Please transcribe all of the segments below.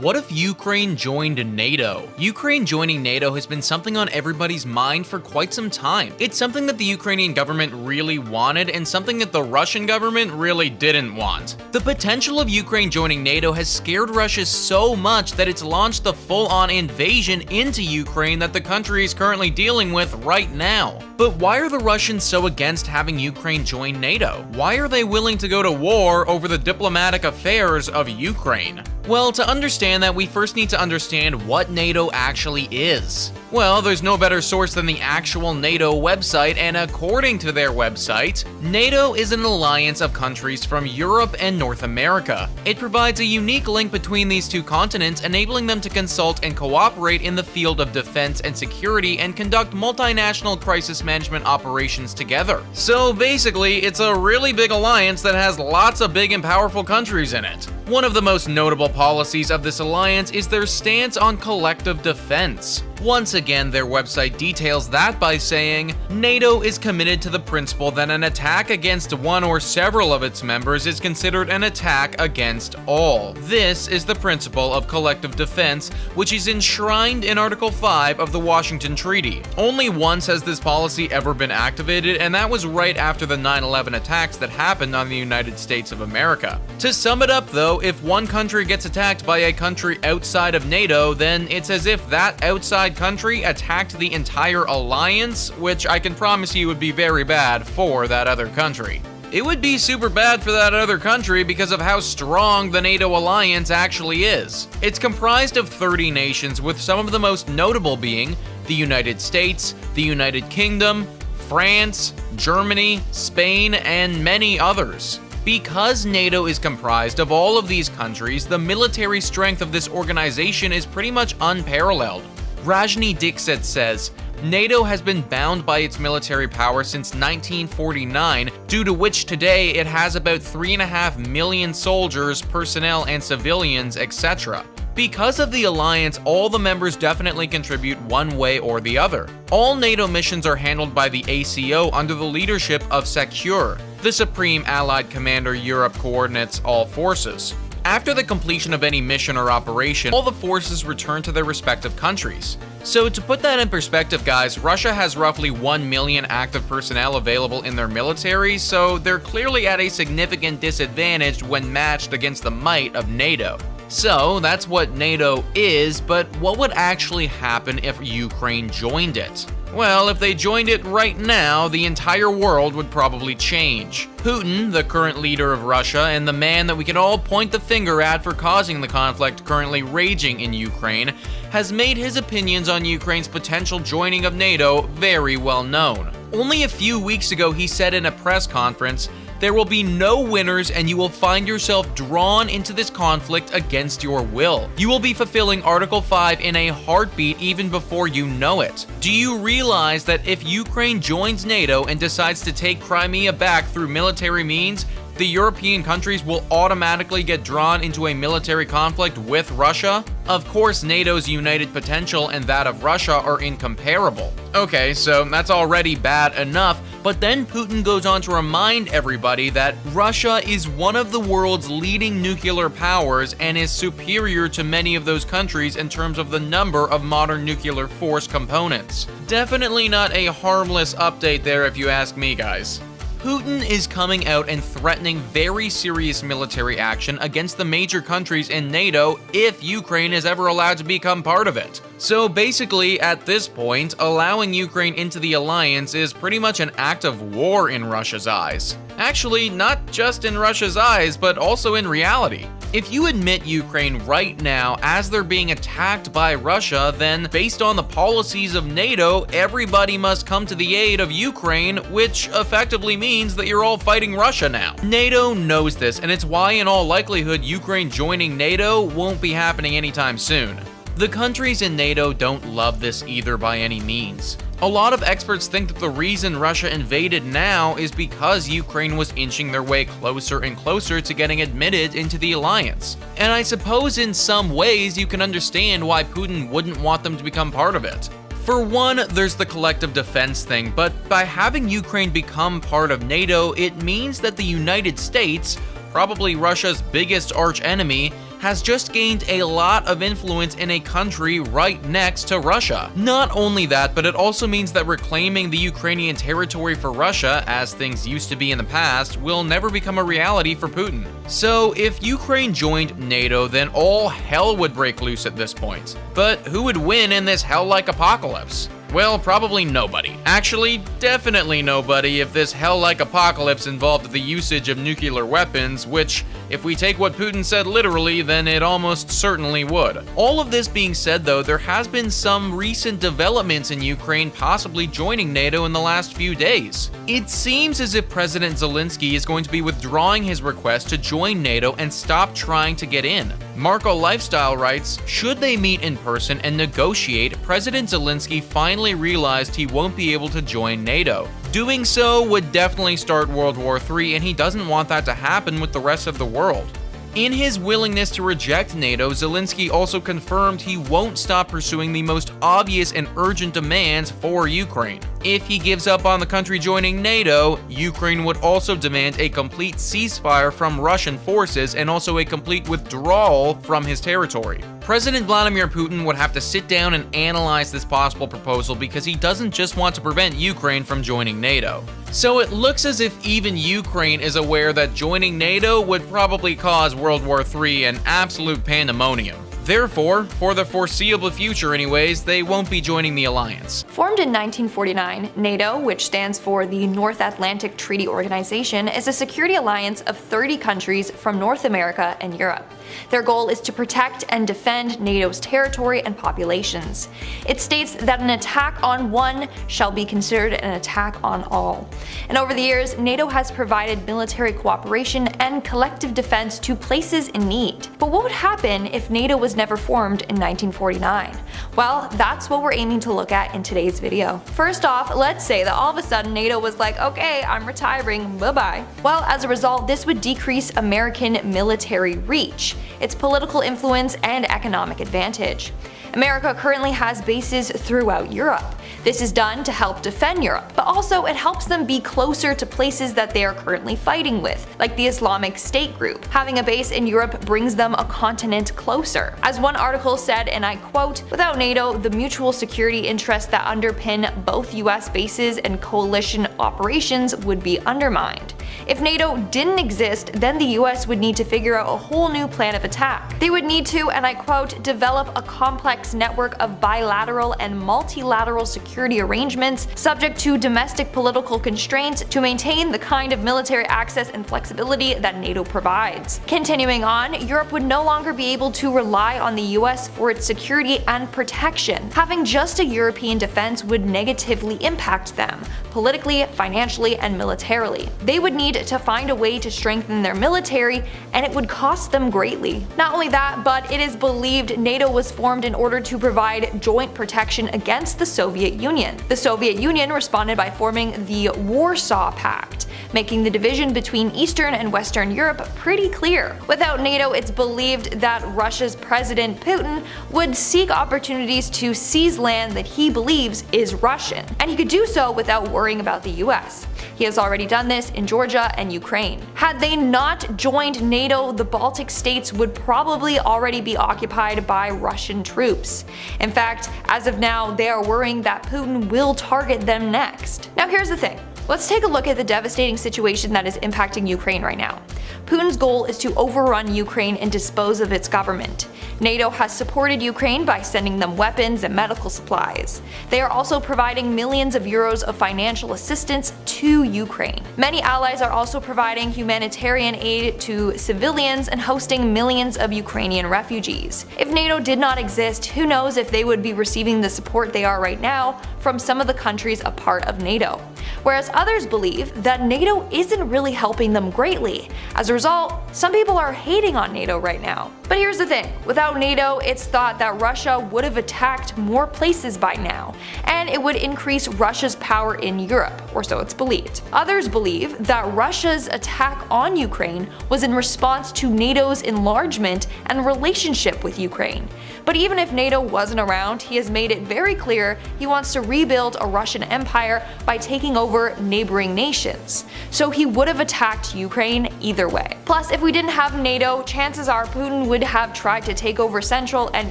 What if Ukraine joined NATO? Ukraine joining NATO has been something on everybody's mind for quite some time. It's something that the Ukrainian government really wanted and something that the Russian government really didn't want. The potential of Ukraine joining NATO has scared Russia so much that it's launched the full-on invasion into Ukraine that the country is currently dealing with right now. But why are the Russians so against having Ukraine join NATO? Why are they willing to go to war over the diplomatic affairs of Ukraine? Well, to understand that, we first need to understand what NATO actually is. Well, there's no better source than the actual NATO website, and according to their website, NATO is an alliance of countries from Europe and North America. It provides a unique link between these two continents, enabling them to consult and cooperate in the field of defense and security and conduct multinational crisis management operations together. So basically, it's a really big alliance that has lots of big and powerful countries in it. One of the most notable policies of this alliance is their stance on collective defense. Once again, their website details that by saying, NATO is committed to the principle that an attack against one or several of its members is considered an attack against all. This is the principle of collective defense, which is enshrined in Article 5 of the Washington Treaty. Only once has this policy ever been activated, and that was right after the 9/11 attacks that happened on the United States of America. To sum it up though, if one country gets attacked by a country outside of NATO, then it's as if that outside country attacked the entire alliance, which I can promise you would be very bad for that other country. It would be super bad for that other country because of how strong the NATO alliance actually is. It's comprised of 30 nations, with some of the most notable being the United States, the United Kingdom, France, Germany, Spain, and many others. Because NATO is comprised of all of these countries, the military strength of this organization is pretty much unparalleled. Rajni Dixit says, NATO has been bound by its military power since 1949, due to which today it has about 3.5 million soldiers, personnel, and civilians, etc. Because of the alliance, all the members definitely contribute one way or the other. All NATO missions are handled by the ACO under the leadership of SECURE. The Supreme Allied Commander Europe coordinates all forces. After the completion of any mission or operation, all the forces return to their respective countries. So to put that in perspective, guys, Russia has roughly 1 million active personnel available in their military, so they're clearly at a significant disadvantage when matched against the might of NATO. So that's what NATO is, but what would actually happen if Ukraine joined it? Well, if they joined it right now, the entire world would probably change. Putin, the current leader of Russia and the man that we can all point the finger at for causing the conflict currently raging in Ukraine, has made his opinions on Ukraine's potential joining of NATO very well known. Only a few weeks ago, he said in a press conference, "There will be no winners and you will find yourself drawn into this conflict against your will. You will be fulfilling Article 5 in a heartbeat even before you know it. Do you realize that if Ukraine joins NATO and decides to take Crimea back through military means, the European countries will automatically get drawn into a military conflict with Russia? Of course, NATO's united potential and that of Russia are incomparable." Okay, so that's already bad enough, but then Putin goes on to remind everybody that Russia is one of the world's leading nuclear powers and is superior to many of those countries in terms of the number of modern nuclear force components. Definitely not a harmless update there if you ask me, guys. Putin is coming out and threatening very serious military action against the major countries in NATO if Ukraine is ever allowed to become part of it. So basically, at this point, allowing Ukraine into the alliance is pretty much an act of war in Russia's eyes. Actually, not just in Russia's eyes, but also in reality. If you admit Ukraine right now as they're being attacked by Russia, then based on the policies of NATO, everybody must come to the aid of Ukraine, which effectively means that you're all fighting Russia now. NATO knows this, and it's why in all likelihood Ukraine joining NATO won't be happening anytime soon. The countries in NATO don't love this either by any means. A lot of experts think that the reason Russia invaded now is because Ukraine was inching their way closer and closer to getting admitted into the alliance. And I suppose in some ways you can understand why Putin wouldn't want them to become part of it. For one, there's the collective defense thing, but by having Ukraine become part of NATO, it means that the United States, probably Russia's biggest archenemy, has just gained a lot of influence in a country right next to Russia. Not only that, but it also means that reclaiming the Ukrainian territory for Russia, as things used to be in the past, will never become a reality for Putin. So if Ukraine joined NATO, then all hell would break loose at this point. But who would win in this hell-like apocalypse? Well, probably nobody. Actually, definitely nobody if this hell-like apocalypse involved the usage of nuclear weapons, which, if we take what Putin said literally, then it almost certainly would. All of this being said though, there has been some recent developments in Ukraine possibly joining NATO in the last few days. It seems as if President Zelensky is going to be withdrawing his request to join NATO and stop trying to get in. Marco Lifestyle writes, should they meet in person and negotiate, President Zelensky finally realized he won't be able to join NATO. Doing so would definitely start World War III, and he doesn't want that to happen with the rest of the world. In his willingness to reject NATO, Zelensky also confirmed he won't stop pursuing the most obvious and urgent demands for Ukraine. If he gives up on the country joining NATO, Ukraine would also demand a complete ceasefire from Russian forces and also a complete withdrawal from his territory. President Vladimir Putin would have to sit down and analyze this possible proposal because he doesn't just want to prevent Ukraine from joining NATO. So it looks as if even Ukraine is aware that joining NATO would probably cause World War III an absolute pandemonium. Therefore, for the foreseeable future anyways, they won't be joining the alliance. Formed in 1949, NATO, which stands for the North Atlantic Treaty Organization, is a security alliance of 30 countries from North America and Europe. Their goal is to protect and defend NATO's territory and populations. It states that an attack on one shall be considered an attack on all. And over the years, NATO has provided military cooperation and collective defense to places in need. But what would happen if NATO was never formed in 1949? Well, that's what we're aiming to look at in today's video. First off, let's say that all of a sudden NATO was like, okay, I'm retiring, bye-bye. Well, as a result, this would decrease American military reach, its political influence, and economic advantage. America currently has bases throughout Europe. This is done to help defend Europe, but also it helps them be closer to places that they are currently fighting with, like the Islamic State group. Having a base in Europe brings them a continent closer. As one article said, and I quote, "Without NATO, the mutual security interests that underpin both US bases and coalition operations would be undermined. If NATO didn't exist, then the US would need to figure out a whole new plan of attack. They would need to, and I quote, develop a complex network of bilateral and multilateral security arrangements subject to domestic political constraints to maintain the kind of military access and flexibility that NATO provides." Continuing on, Europe would no longer be able to rely on the US for its security and protection. Having just a European defense would negatively impact them, politically, financially, and militarily. They would need to find a way to strengthen their military, and it would cost them greatly. Not only that, but it is believed NATO was formed in order to provide joint protection against the Soviet Union. The Soviet Union responded by forming the Warsaw Pact, making the division between Eastern and Western Europe pretty clear. Without NATO, it's believed that Russia's President Putin would seek opportunities to seize land that he believes is Russian, and he could do so without worrying about the US. He has already done this in Georgia and Ukraine. Had they not joined NATO, the Baltic states would probably already be occupied by Russian troops. In fact, as of now, they are worrying that Putin will target them next. Now here's the thing. Let's take a look at the devastating situation that is impacting Ukraine right now. Putin's goal is to overrun Ukraine and dispose of its government. NATO has supported Ukraine by sending them weapons and medical supplies. They are also providing millions of euros of financial assistance to Ukraine. Many allies are also providing humanitarian aid to civilians and hosting millions of Ukrainian refugees. If NATO did not exist, who knows if they would be receiving the support they are right now from some of the countries a part of NATO. Whereas others believe that NATO isn't really helping them greatly. As a result, some people are hating on NATO right now. But here's the thing, without NATO, it's thought that Russia would have attacked more places by now, and it would increase Russia's power in Europe, or so it's believed. Others believe that Russia's attack on Ukraine was in response to NATO's enlargement and relationship with Ukraine. But even if NATO wasn't around, he has made it very clear he wants to rebuild a Russian empire by taking taking over neighboring nations, so he would have attacked Ukraine either way. Plus, if we didn't have NATO, chances are Putin would have tried to take over Central and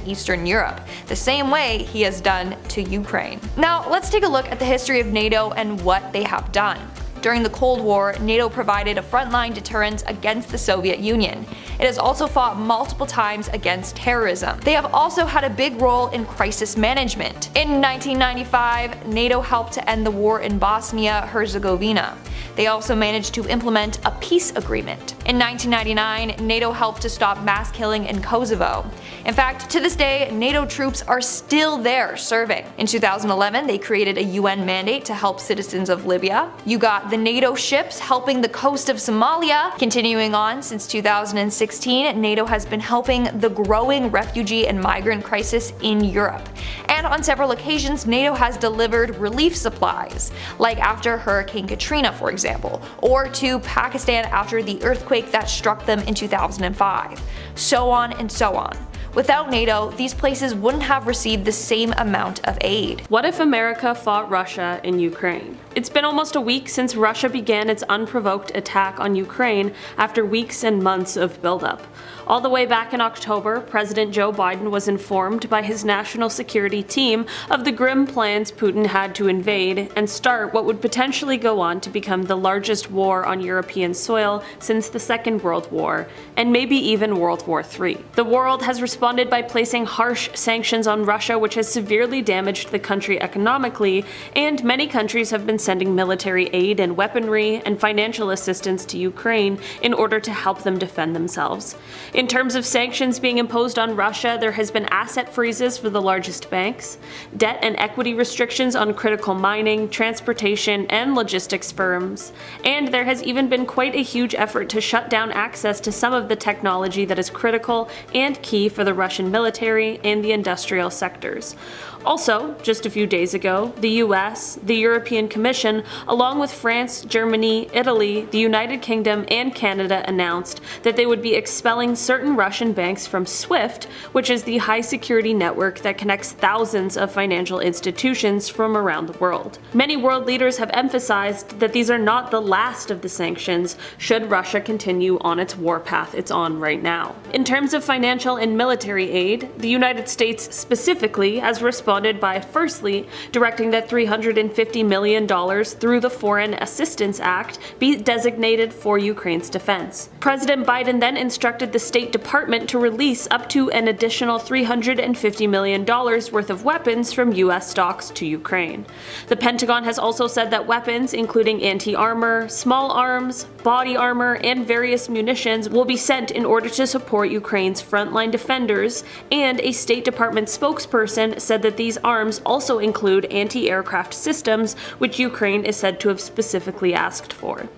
Eastern Europe, the same way he has done to Ukraine. Now, let's take a look at the history of NATO and what they have done. During the Cold War, NATO provided a frontline deterrent against the Soviet Union. It has also fought multiple times against terrorism. They have also had a big role in crisis management. In 1995, NATO helped to end the war in Bosnia-Herzegovina. They also managed to implement a peace agreement. In 1999, NATO helped to stop mass killing in Kosovo. In fact, to this day, NATO troops are still there serving. In 2011, they created a UN mandate to help citizens of Libya. You got the NATO ships helping the coast of Somalia. Continuing on, since 2016, NATO has been helping the growing refugee and migrant crisis in Europe. And on several occasions, NATO has delivered relief supplies, like after Hurricane Katrina, for example, or to Pakistan after the earthquake that struck them in 2005. So on and so on. Without NATO, these places wouldn't have received the same amount of aid. What if America fought Russia in Ukraine? It's been almost a week since Russia began its unprovoked attack on Ukraine after weeks and months of buildup. All the way back in October, President Joe Biden was informed by his national security team of the grim plans Putin had to invade and start what would potentially go on to become the largest war on European soil since the Second World War, and maybe even World War III. The world has responded by placing harsh sanctions on Russia, which has severely damaged the country economically, and many countries have been sending military aid and weaponry and financial assistance to Ukraine in order to help them defend themselves. In terms of sanctions being imposed on Russia, there has been asset freezes for the largest banks, debt and equity restrictions on critical mining, transportation, and logistics firms, and there has even been quite a huge effort to shut down access to some of the technology that is critical and key for the Russian military and the industrial sectors. Also, just a few days ago, the US, the European Commission, along with France, Germany, Italy, the United Kingdom, and Canada announced that they would be expelling certain Russian banks from SWIFT, which is the high-security network that connects thousands of financial institutions from around the world. Many world leaders have emphasized that these are not the last of the sanctions should Russia continue on its war path it's on right now. In terms of financial and military aid, the United States specifically has responded by firstly directing that $350 million through the Foreign Assistance Act be designated for Ukraine's defense. President Biden then instructed the State Department to release up to an additional $350 million worth of weapons from US stocks to Ukraine. The Pentagon has also said that weapons, including anti-armor, small arms, body armor, and various munitions, will be sent in order to support Ukraine's frontline defenders, and a State Department spokesperson said that these arms also include anti-aircraft systems, which Ukraine is said to have specifically asked for.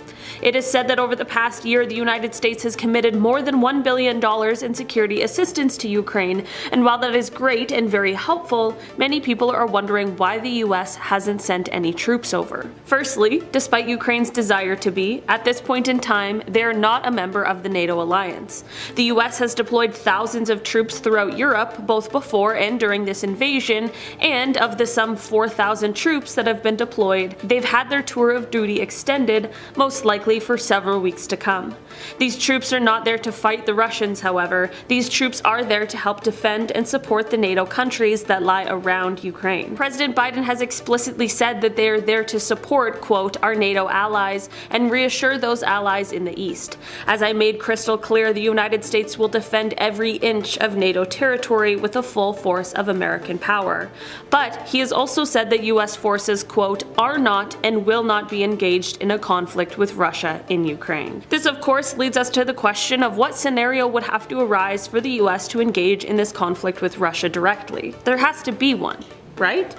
It is said that over the past year, the United States has committed more than $1 billion in security assistance to Ukraine, and while that is great and very helpful, many people are wondering why the US hasn't sent any troops over. Firstly, despite Ukraine's desire to be, at this point in time, they are not a member of the NATO alliance. The US has deployed thousands of troops throughout Europe, both before and during this invasion, and of the some 4,000 troops that have been deployed, they've had their tour of duty extended, most likely for several weeks to come. These troops are not there to fight the Russians, however. These troops are there to help defend and support the NATO countries that lie around Ukraine. President Biden has explicitly said that they are there to support, quote, our NATO allies and reassure those allies in the East. As I made crystal clear, the United States will defend every inch of NATO territory with the full force of American power. But he has also said that US forces, quote, are not and will not be engaged in a conflict with Russia in Ukraine. This, of course, leads us to the question of what scenario would have to arise for the US to engage in this conflict with Russia directly. There has to be one, right?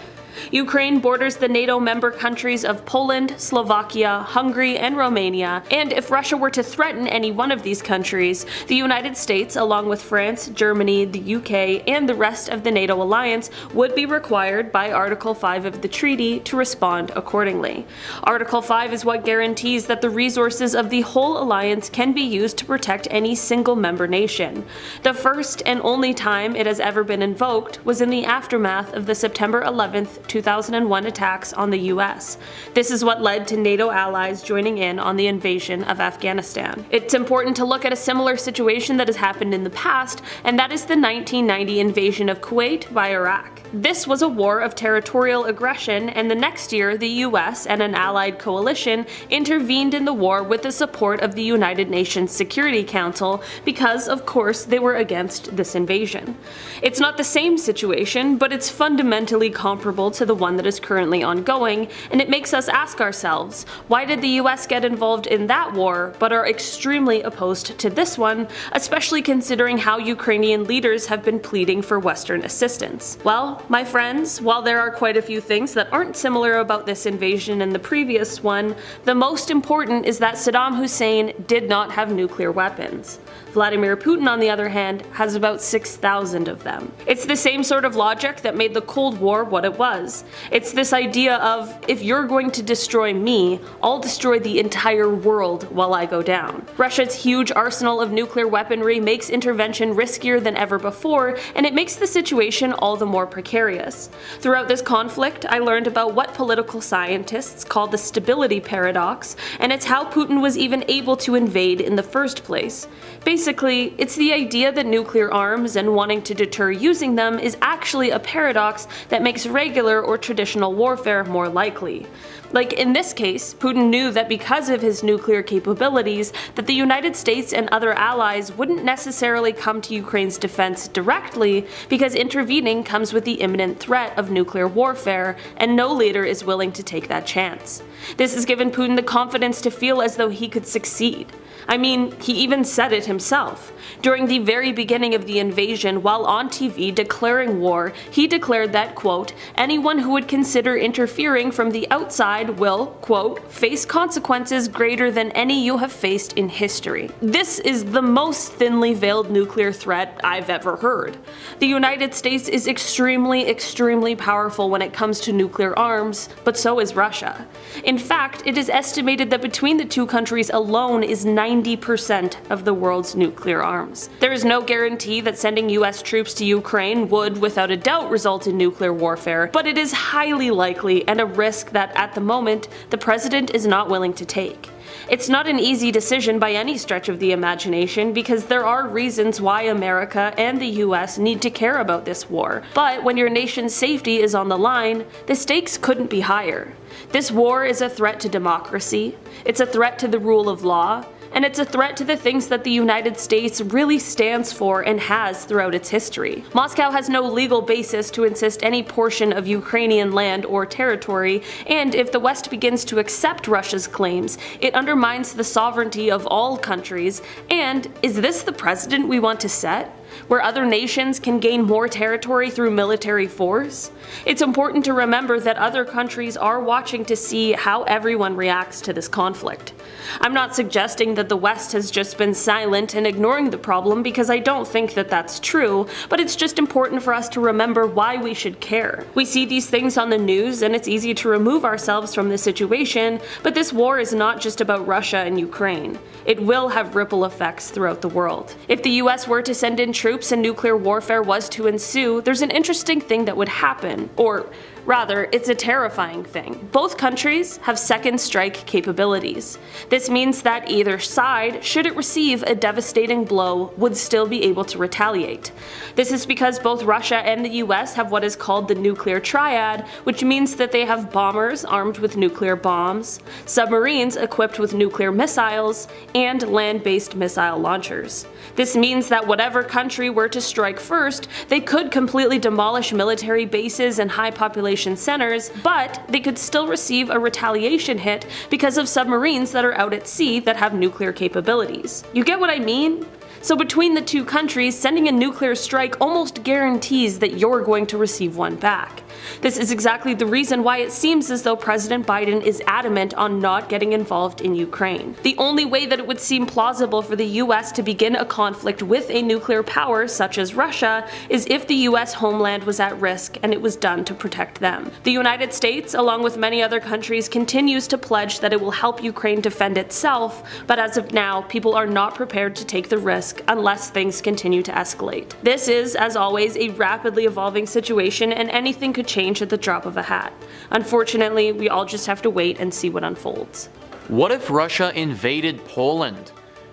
Ukraine borders the NATO member countries of Poland, Slovakia, Hungary, and Romania, and if Russia were to threaten any one of these countries, the United States, along with France, Germany, the UK, and the rest of the NATO alliance, would be required by Article 5 of the treaty to respond accordingly. Article 5 is what guarantees that the resources of the whole alliance can be used to protect any single member nation. The first and only time it has ever been invoked was in the aftermath of the September 11th, 2001 attacks on the US. This is what led to NATO allies joining in on the invasion of Afghanistan. It's important to look at a similar situation that has happened in the past, and that is the 1990 invasion of Kuwait by Iraq. This was a war of territorial aggression, and the next year the US and an allied coalition intervened in the war with the support of the United Nations Security Council because, of course, they were against this invasion. It's not the same situation, but it's fundamentally comparable to the one that is currently ongoing, and it makes us ask ourselves, why did the US get involved in that war but are extremely opposed to this one, especially considering how Ukrainian leaders have been pleading for Western assistance? Well, my friends, while there are quite a few things that aren't similar about this invasion and the previous one, the most important is that Saddam Hussein did not have nuclear weapons. Vladimir Putin, on the other hand, has about 6,000 of them. It's the same sort of logic that made the Cold War what it was. It's this idea of, if you're going to destroy me, I'll destroy the entire world while I go down. Russia's huge arsenal of nuclear weaponry makes intervention riskier than ever before, and it makes the situation all the more precarious. Throughout this conflict, I learned about what political scientists call the stability paradox, and it's how Putin was even able to invade in the first place. Basically, it's the idea that nuclear arms and wanting to deter using them is actually a paradox that makes regular or traditional warfare more likely. Like in this case, Putin knew that because of his nuclear capabilities, that the United States and other allies wouldn't necessarily come to Ukraine's defense directly, because intervening comes with the imminent threat of nuclear warfare, and no leader is willing to take that chance. This has given Putin the confidence to feel as though he could succeed. I mean, he even said it himself. During the very beginning of the invasion, while on TV declaring war, he declared that, quote, anyone who would consider interfering from the outside will, quote, face consequences greater than any you have faced in history. This is the most thinly veiled nuclear threat I've ever heard. The United States is extremely powerful when it comes to nuclear arms, but so is Russia. In fact, it is estimated that between the two countries alone is 90% of the world's nuclear arms. There is no guarantee that sending US troops to Ukraine would, without a doubt, result in nuclear warfare, but it is highly likely and a risk that, at the moment, the president is not willing to take. It's not an easy decision by any stretch of the imagination, because there are reasons why America and the US need to care about this war, but when your nation's safety is on the line, the stakes couldn't be higher. This war is a threat to democracy, it's a threat to the rule of law, and it's a threat to the things that the United States really stands for and has throughout its history. Moscow has no legal basis to insist any portion of Ukrainian land or territory, and if the West begins to accept Russia's claims, it undermines the sovereignty of all countries. And is this the precedent we want to set, where other nations can gain more territory through military force? It's important to remember that other countries are watching to see how everyone reacts to this conflict. I'm not suggesting that the West has just been silent and ignoring the problem, because I don't think that that's true, but it's just important for us to remember why we should care. We see these things on the news and it's easy to remove ourselves from the situation, but this war is not just about Russia and Ukraine. It will have ripple effects throughout the world. If the US were to send in troops and nuclear warfare was to ensue, there's an interesting thing that would happen, or rather, it's a terrifying thing. Both countries have second strike capabilities. This means that either side, should it receive a devastating blow, would still be able to retaliate. This is because both Russia and the US have what is called the nuclear triad, which means that they have bombers armed with nuclear bombs, submarines equipped with nuclear missiles, and land-based missile launchers. This means that whatever country were to strike first, they could completely demolish military bases and high population centers, but they could still receive a retaliation hit because of submarines that are out at sea that have nuclear capabilities. You get what I mean? So between the two countries, sending a nuclear strike almost guarantees that you're going to receive one back. This is exactly the reason why it seems as though President Biden is adamant on not getting involved in Ukraine. The only way that it would seem plausible for the US to begin a conflict with a nuclear power such as Russia is if the US homeland was at risk and it was done to protect them. The United States, along with many other countries, continues to pledge that it will help Ukraine defend itself, but as of now, people are not prepared to take the risk risk unless things continue to escalate. This is, as always, a rapidly evolving situation and anything could change at the drop of a hat. Unfortunately, we all just have to wait and see what unfolds. What if Russia invaded Poland?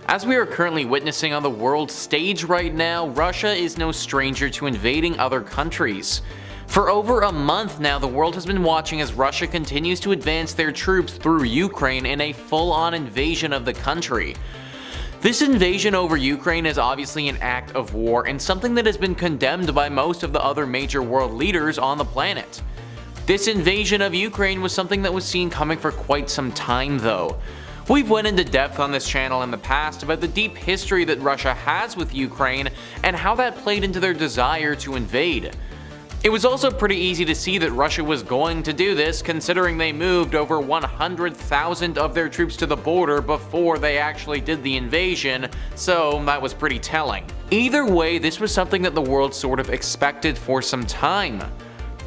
As we are currently witnessing on the world stage right now, Russia is no stranger to invading other countries. For over a month now, the world has been watching as Russia continues to advance their troops through Ukraine in a full-on invasion of the country. This invasion over Ukraine is obviously an act of war and something that has been condemned by most of the other major world leaders on the planet. This invasion of Ukraine was something that was seen coming for quite some time though. We've went into depth on this channel in the past about the deep history that Russia has with Ukraine and how that played into their desire to invade. It was also pretty easy to see that Russia was going to do this, considering they moved over 100,000 of their troops to the border before they actually did the invasion, so that was pretty telling. Either way, this was something that the world sort of expected for some time.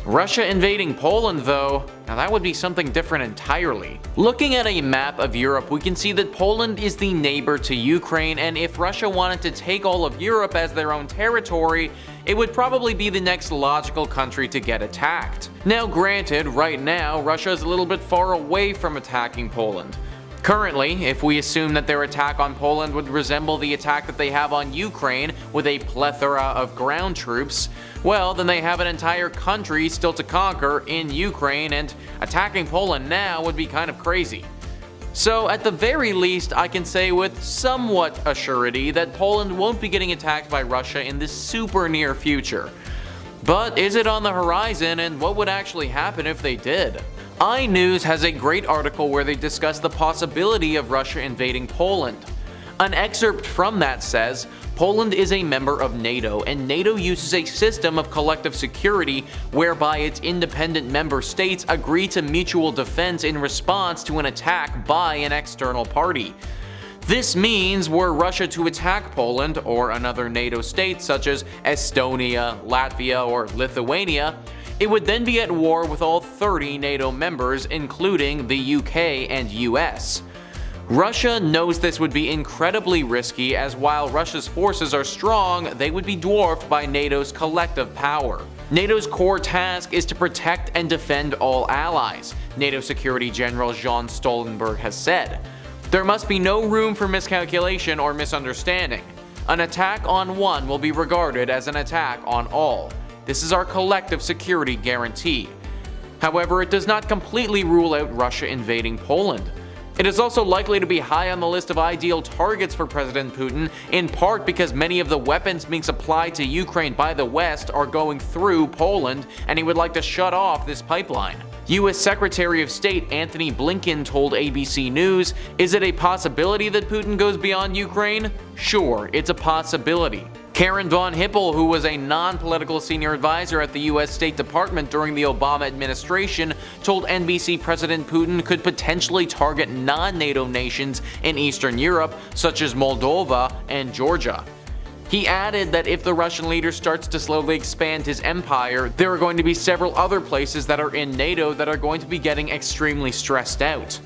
Russia invading Poland though, now that would be something different entirely. Looking at a map of Europe, we can see that Poland is the neighbor to Ukraine, and if Russia wanted to take all of Europe as their own territory, it would probably be the next logical country to get attacked. Now granted, right now, Russia is a little bit far away from attacking Poland. Currently, if we assume that their attack on Poland would resemble the attack that they have on Ukraine with a plethora of ground troops, well, then they have an entire country still to conquer in Ukraine, and attacking Poland now would be kind of crazy. So at the very least, I can say with somewhat a surety that Poland won't be getting attacked by Russia in the super near future. But is it on the horizon, and what would actually happen if they did? iNews has a great article where they discuss the possibility of Russia invading Poland. An excerpt from that says, Poland is a member of NATO, and NATO uses a system of collective security whereby its independent member states agree to mutual defense in response to an attack by an external party. This means were Russia to attack Poland or another NATO state such as Estonia, Latvia, or Lithuania, it would then be at war with all 30 NATO members, including the UK and US. Russia knows this would be incredibly risky, as while Russia's forces are strong, they would be dwarfed by NATO's collective power. NATO's core task is to protect and defend all allies, NATO Security General Jens Stoltenberg has said. There must be no room for miscalculation or misunderstanding. An attack on one will be regarded as an attack on all. This is our collective security guarantee. However, it does not completely rule out Russia invading Poland. It is also likely to be high on the list of ideal targets for President Putin, in part because many of the weapons being supplied to Ukraine by the West are going through Poland, and he would like to shut off this pipeline. US Secretary of State Antony Blinken told ABC News, "Is it a possibility that Putin goes beyond Ukraine? Sure, it's a possibility." Karen von Hippel, who was a non-political senior advisor at the US State Department during the Obama administration, told NBC President Putin could potentially target non-NATO nations in Eastern Europe, such as Moldova and Georgia. He added that if the Russian leader starts to slowly expand his empire, there are going to be several other places that are in NATO that are going to be getting extremely stressed out.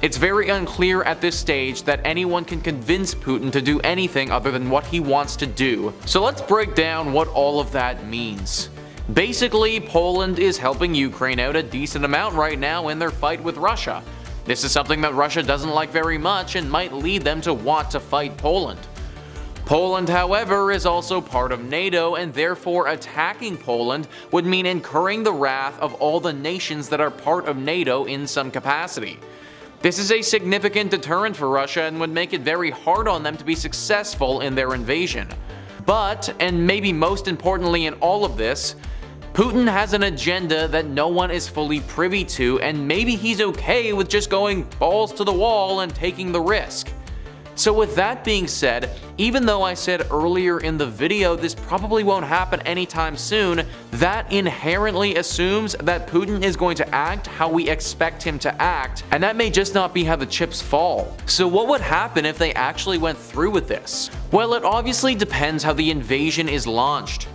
It's very unclear at this stage that anyone can convince Putin to do anything other than what he wants to do. So let's break down what all of that means. Basically, Poland is helping Ukraine out a decent amount right now in their fight with Russia. This is something that Russia doesn't like very much and might lead them to want to fight Poland. Poland, however, is also part of NATO, and therefore attacking Poland would mean incurring the wrath of all the nations that are part of NATO in some capacity. This is a significant deterrent for Russia and would make it very hard on them to be successful in their invasion. But, and maybe most importantly in all of this, Putin has an agenda that no one is fully privy to, and maybe he's okay with just going balls to the wall and taking the risk. So with that being said, even though I said earlier in the video this probably won't happen anytime soon, that inherently assumes that Putin is going to act how we expect him to act, and that may just not be how the chips fall. So what would happen if they actually went through with this? Well, it obviously depends how the invasion is launched.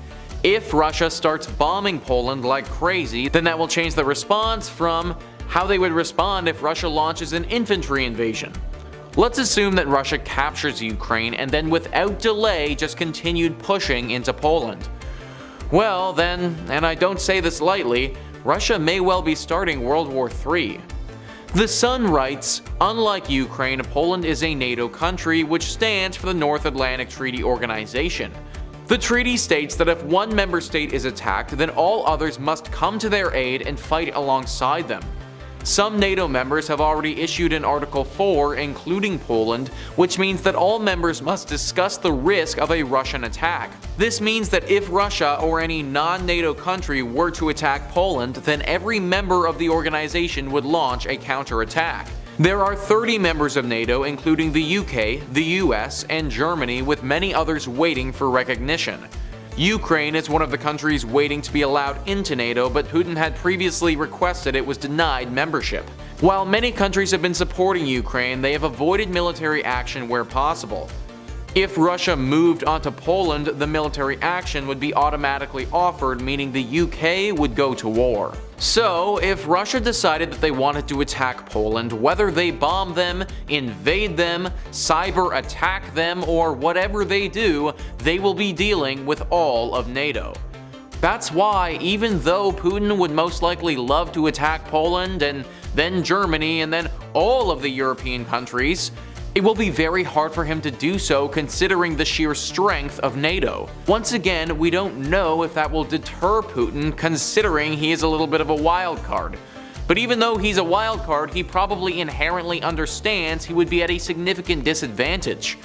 If Russia starts bombing Poland like crazy, then that will change the response from how they would respond if Russia launches an infantry invasion. Let's assume that Russia captures Ukraine and then without delay just continued pushing into Poland. Well then, and I don't say this lightly, Russia may well be starting World War III. The Sun writes, unlike Ukraine, Poland is a NATO country which stands for the North Atlantic Treaty Organization. The treaty states that if one member state is attacked, then all others must come to their aid and fight alongside them. Some NATO members have already issued an Article 4, including Poland, which means that all members must discuss the risk of a Russian attack. This means that if Russia or any non-NATO country were to attack Poland, then every member of the organization would launch a counterattack. There are 30 members of NATO, including the UK, the US, and Germany, with many others waiting for recognition. Ukraine is one of the countries waiting to be allowed into NATO, but Putin had previously requested it was denied membership. While many countries have been supporting Ukraine, they have avoided military action where possible. If Russia moved onto Poland, the military action would be automatically offered, meaning the UK would go to war. So, if Russia decided that they wanted to attack Poland, whether they bomb them, invade them, cyber attack them, or whatever they do, they will be dealing with all of NATO. That's why, even though Putin would most likely love to attack Poland, and then Germany, and then all of the European countries, it will be very hard for him to do so considering the sheer strength of NATO. Once again, we don't know if that will deter Putin considering he is a little bit of a wild card. But even though he's a wild card, he probably inherently understands he would be at a significant disadvantage.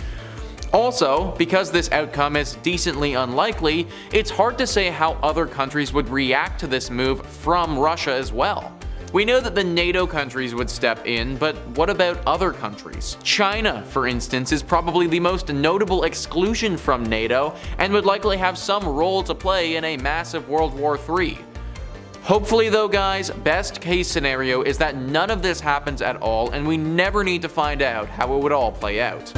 Also, because this outcome is decently unlikely, it's hard to say how other countries would react to this move from Russia as well. We know that the NATO countries would step in, but what about other countries? China, for instance, is probably the most notable exclusion from NATO and would likely have some role to play in a massive World War III. Hopefully though guys, best case scenario is that none of this happens at all and we never need to find out how it would all play out.